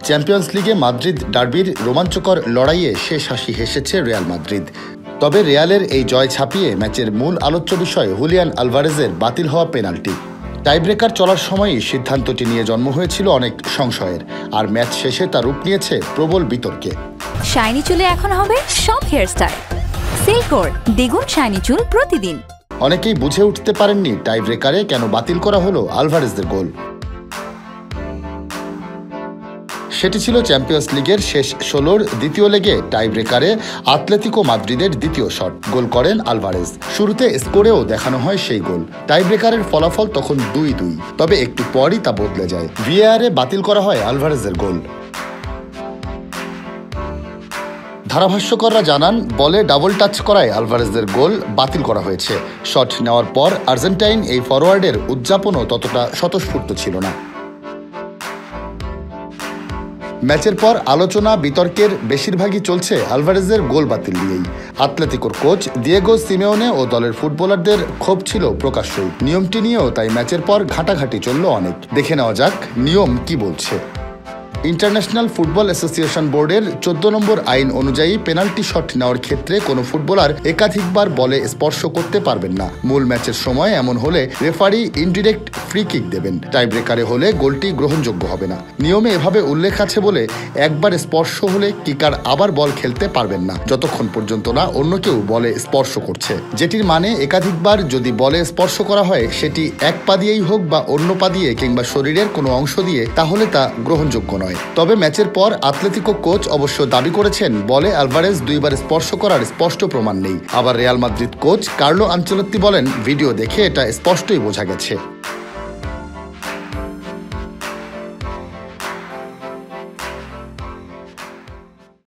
Champions লিগে Madrid ডার্বির রোমাঞ্চকর লড়াইয়ে শেষ হাসি হেসেছে রিয়াল মাদ্রিদ। তবে রিয়ালের এই জয় ছাপিয়ে ম্যাচের মূল আলোচ্য বিষয় হুলিয়ান আলভারেজের বাতিল হওয়া পেনাল্টি। টাইব্রেকার চলার সময়ই সিদ্ধান্তটি নিয়ে জন্ম হয়েছিল অনেক সংশয়ের, আর ম্যাচ শেষে তা রূপ নিয়েছে প্রবল বিতর্কে। শাইনি চুলে এখন হবে সব হেয়ারস্টাইল। সিল্কোর দ্বিগুণ শাইনি চুল প্রতিদিন। অনেকেই বুঝে উঠতে পারেননি টাইব্রেকারে কেন বাতিল করা হলো আলভারেজের গোল। সেটি ছিল চ্যাম্পিয়ন্স লিগের শেষ 16-র দ্বিতীয় লেগে টাইব্রেকারে আতলেতিকো মাদ্রিদের দ্বিতীয় শট গোল করেন আলভারেজ। শুরুতে স্কোরেও দেখানো হয় সেই গোল। টাইব্রেকারের ফলাফল তখন 2-2, তবে একটু পরই তা বদলে যায়। ভিএআরে বাতিল করা হয় আলভারেজের গোল। ধারাভাষ্যকররা জানান, বলে ডাবল টাচ করায় আলভারেজের গোল বাতিল করা হয়েছে। শট নেওয়ার পর আর্জেন্টাইন এই ফরোয়ার্ডের উদযাপনও ততটা স্বতঃস্ফূর্ত ছিল না। ম্যাচের পর আলোচনা বিতর্কের বেশিরভাগই চলছে আলভারেজের গোল বাতিল নিয়েই। আতলেতিকোর কোচ দিয়েগো সিমেওনে ও দলের ফুটবলারদের ক্ষোভ ছিল প্রকাশ্যই। নিয়মটি নিয়েও তাই ম্যাচের পর ঘাটাঘাটি চলল অনেক। দেখে নেওয়া যাক নিয়ম কি বলছে। ইন্টারন্যাশনাল ফুটবল অ্যাসোসিয়েশন বোর্ডের 14 নম্বর আইন অনুযায়ী পেনাল্টি শট নেওয়ার ক্ষেত্রে কোনো ফুটবলার একাধিকবার বলে স্পর্শ করতে পারবেন না। মূল ম্যাচের সময় এমন হলে রেফারি ইনডিরেক্ট ফ্রি কিক দেবেন। টাইব্রেকারে হলে গোলটি গ্রহণযোগ্য হবে না। নিয়মে এভাবে উল্লেখ আছে বলে একবার স্পর্শ হলে কিকার আবার বল খেলতে পারবেন না যতক্ষণ পর্যন্ত না অন্য কেউ বলে স্পর্শ করছে। যেটির মানে একাধিকবার যদি বলে স্পর্শ করা হয়, সেটি এক পা দিয়েই হোক বা অন্য পা দিয়ে কিংবা শরীরের কোনো অংশ দিয়ে, তাহলে তা গ্রহণযোগ্য নয়। তবে ম্যাচের পর আতলেতিকো কোচ অবশ্য দাবি করেছেন বলে আলভারেজ 2বার স্পর্শ করার স্পষ্ট প্রমাণ নেই। আবার Real Madrid coach Carlo Ancelotti বলেন, ভিডিও দেখে এটা স্পষ্টই বোঝা গেছে।